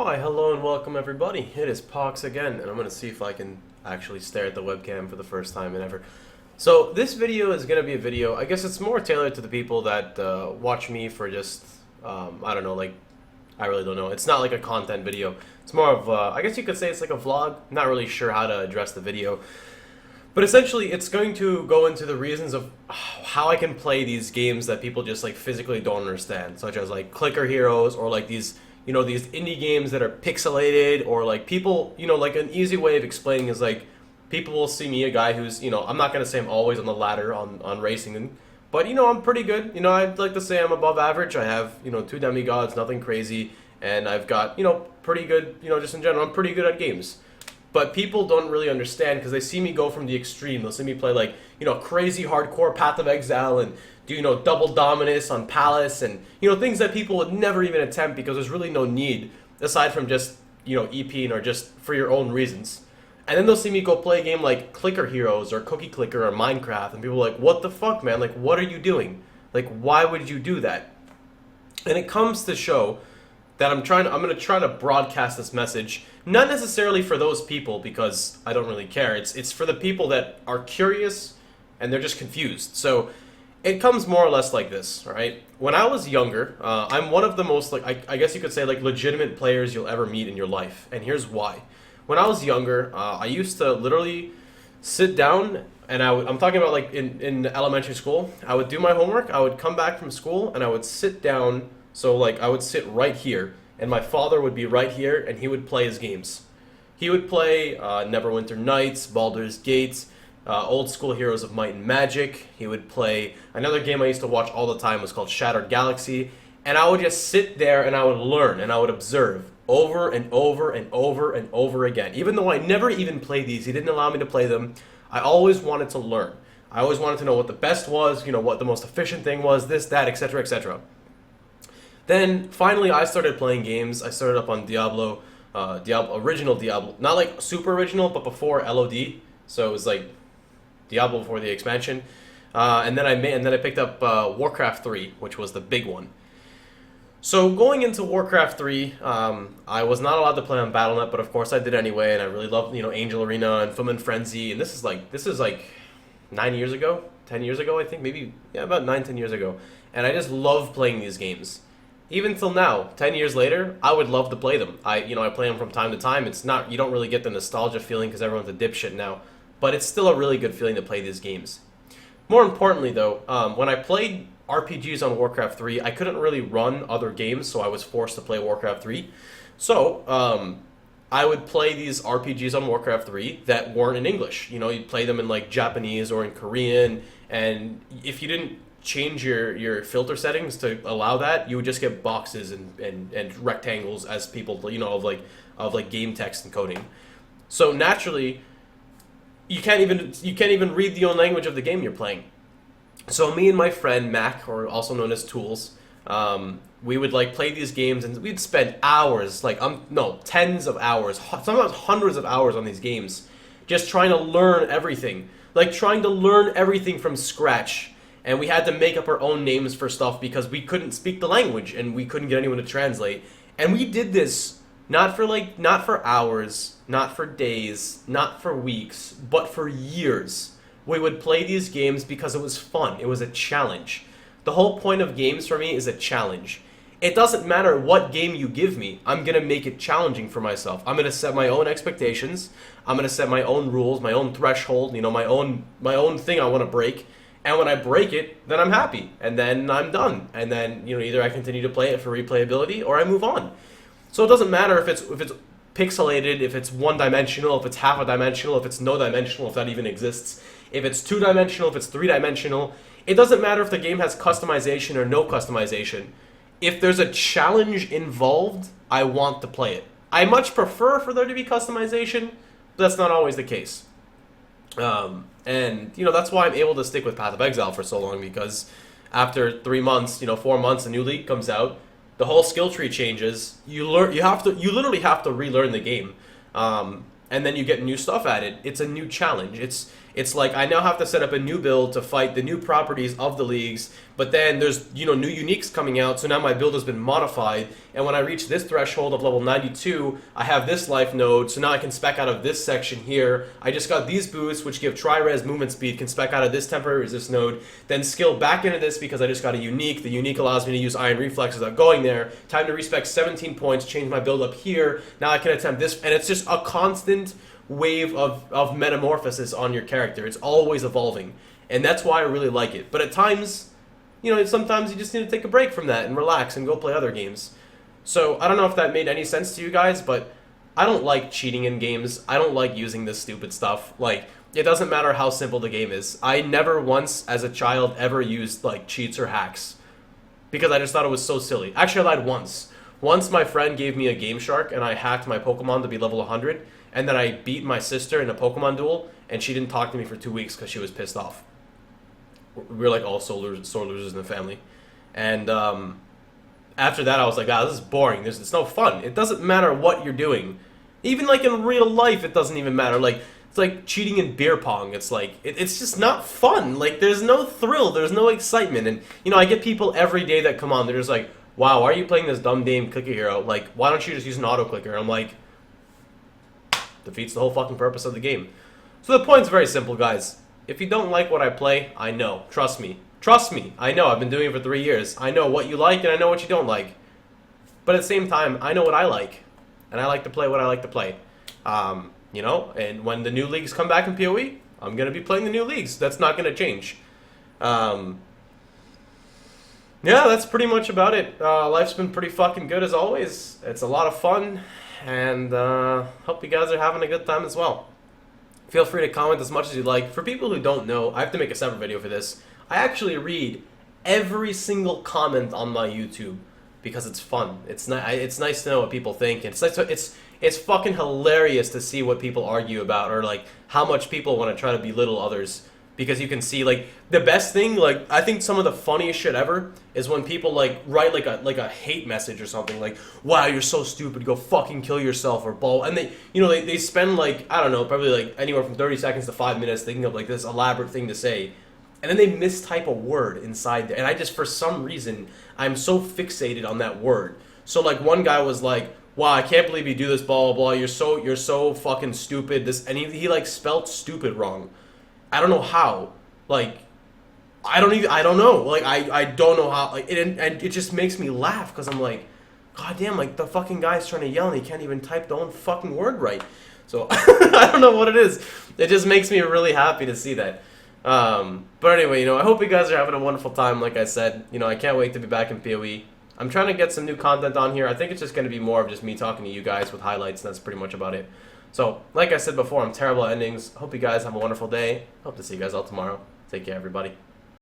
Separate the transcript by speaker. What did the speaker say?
Speaker 1: Hi, hello and welcome everybody. It is Pohx again, and I'm going to see if I can actually stare at the webcam for the first time in ever. So this video is going to be a video, I guess it's more tailored to the people that watch me for just, I don't know, like, I really don't know. It's not like a content video. It's more of, I guess you could say it's like a vlog. Not really sure how to address the video. But essentially, it's going to go into the reasons of how I can play these games that people just like physically don't understand, such as like clicker heroes or like these these indie games that are pixelated, or like people, like an easy way of explaining is like people will see me, a guy who's, I'm not going to say I'm always on the ladder on racing, but I'm pretty good. I'd like to say I'm above average. I have, two demigods, nothing crazy, and I've got, pretty good, just in general, I'm pretty good at games. But people don't really understand because they see me go from the extreme. They'll see me play like, crazy hardcore Path of Exile and do, double Dominus on Palace and, things that people would never even attempt because there's really no need aside from just, EPing or just for your own reasons. And then they'll see me go play a game like Clicker Heroes or Cookie Clicker or Minecraft, and people are like, what the fuck, man? Like, what are you doing? Like, why would you do that? And it comes to show that I'm going to try to broadcast this message, not necessarily for those people because I don't really care. It's for the people that are curious and they're just confused. So it comes more or less like this, all right? When I was younger, I'm one of the most, like, I guess you could say, like, legitimate players you'll ever meet in your life. And here's why. When I was younger, I used to literally sit down, and I'm talking about, like, in elementary school. I would do my homework, I would come back from school, and I would sit down. So, like, I would sit right here, and my father would be right here, and he would play his games. He would play Neverwinter Nights, Baldur's Gate, old school Heroes of Might and Magic. He would play another game I used to watch all the time was called Shattered Galaxy, and I would just sit there and I would learn and I would observe over and over and over and over again. Even though I never even played these, he didn't allow me to play them. I always wanted to learn. I always wanted to know what the best was, what the most efficient thing was, this, that, etc., etc. Then finally, I started playing games. I started up on Diablo, original Diablo, not like super original, but before LOD. So it was like Diablo before the expansion, and then I picked up Warcraft 3, which was the big one. So going into Warcraft 3, I was not allowed to play on Battle.net, but of course I did anyway, and I really loved Angel Arena and Footman Frenzy, and this is like 9 years ago, 10 years ago, I think, maybe, yeah, about 9-10 years ago, and I just love playing these games. Even till now, 10 years later, I would love to play them. I play them from time to time. It's not, you don't really get the nostalgia feeling because everyone's a dipshit now, but it's still a really good feeling to play these games. More importantly, though, when I played RPGs on Warcraft 3, I couldn't really run other games, so I was forced to play Warcraft 3. So, I would play these RPGs on Warcraft 3 that weren't in English. You'd play them in like Japanese or in Korean, and if you didn't change your filter settings to allow that, you would just get boxes and rectangles as people, of like game text encoding. So naturally, you can't even read the own language of the game you're playing. So me and my friend Mac, or also known as Tools, we would like play these games and we'd spend hours, tens of hours, sometimes hundreds of hours on these games, just trying to learn everything, from scratch. And we had to make up our own names for stuff because we couldn't speak the language and we couldn't get anyone to translate. And we did this not for hours, not for days, not for weeks, but for years. We would play these games because it was fun. It was a challenge. The whole point of games for me is a challenge. It doesn't matter what game you give me, I'm going to make it challenging for myself. I'm going to set my own expectations. I'm going to set my own rules, my own threshold, my own thing I want to break. And when I break it, then I'm happy, and then I'm done. And then, either I continue to play it for replayability or I move on. So it doesn't matter if it's pixelated, if it's one-dimensional, if it's half-a-dimensional, if it's no-dimensional, if that even exists, if it's two-dimensional, if it's three-dimensional. It doesn't matter if the game has customization or no customization. If there's a challenge involved, I want to play it. I much prefer for there to be customization, but that's not always the case. And that's why I'm able to stick with Path of Exile for so long, because after 3 months, 4 months, a new league comes out, the whole skill tree changes. You literally have to relearn the game, and then you get new stuff added. It's a new challenge. It's like I now have to set up a new build to fight the new properties of the leagues, but then there's, you know, new uniques coming out, so now my build has been modified, and when I reach this threshold of level 92, I have this life node, so now I can spec out of this section here. I just got these boosts, which give tri-res movement speed, can spec out of this temporary resist node, then skill back into this because I just got a unique. The unique allows me to use Iron Reflex without going there. Time to respec 17 points, change my build up here. Now I can attempt this, and it's just a constant wave of metamorphosis on your character. It's always evolving, and that's why I really like it. But at times, you know, sometimes you just need to take a break from that and relax and go play other games. So I don't know if that made any sense to you guys, but I don't like cheating in games. I don't like using this stupid stuff. Like, it doesn't matter how simple the game is. I never once as a child ever used like cheats or hacks because I just thought it was so silly. Actually, I lied once. Once my friend gave me a Game Shark and I hacked my Pokemon to be level 100, and then I beat my sister in a Pokemon duel, and she didn't talk to me for 2 weeks because she was pissed off. We're like all sore losers in the family. And after that, I was like, ah, this is boring. It's no fun. It doesn't matter what you're doing. Even like in real life, it doesn't even matter. Like, it's like cheating in beer pong. It's like, it's just not fun. Like, there's no thrill. There's no excitement. And, you know, I get people every day that come on. They're just like, wow, why are you playing this dumb game Clicker Hero? Like, why don't you just use an auto-clicker? I'm like, defeats the whole fucking purpose of the game. So the point's very simple, guys. If you don't like what I play, I know. Trust me. Trust me. I know. I've been doing it for 3 years. I know what you like and I know what you don't like. But at the same time, I know what I like. And I like to play what I like to play. You know, and when the new leagues come back in PoE, I'm going to be playing the new leagues. That's not going to change. Yeah, that's pretty much about it. Life's been pretty fucking good as always. It's a lot of fun. And hope you guys are having a good time as well. Feel free to comment as much as you'd like. For people who don't know, I have to make a separate video for this. I actually read every single comment on my YouTube because it's fun. It's nice to know what people think. It's fucking hilarious to see what people argue about, or like how much people want to try to belittle others. Because you can see, like, the best thing, like, I think some of the funniest shit ever is when people, like, write, like a hate message or something, like, wow, you're so stupid, go fucking kill yourself, or blah, and they, you know, they spend, like, I don't know, probably, like, anywhere from 30 seconds to 5 minutes thinking of, like, this elaborate thing to say, and then they mistype a word inside there, and I just, for some reason, I'm so fixated on that word. So, like, one guy was like, wow, I can't believe you do this, blah, blah, blah, you're so fucking stupid, this, and he like, spelt stupid wrong. I don't know how. Like, I don't know. Like, I don't know how. Like, and it just makes me laugh because I'm like, god damn, like, the fucking guy's trying to yell and he can't even type the own fucking word right. So, I don't know what it is. It just makes me really happy to see that. But anyway, you know, I hope you guys are having a wonderful time, like I said. You know, I can't wait to be back in PoE. I'm trying to get some new content on here. I think it's just going to be more of just me talking to you guys with highlights, and that's pretty much about it. So, like I said before, I'm terrible at endings. Hope you guys have a wonderful day. Hope to see you guys all tomorrow. Take care, everybody.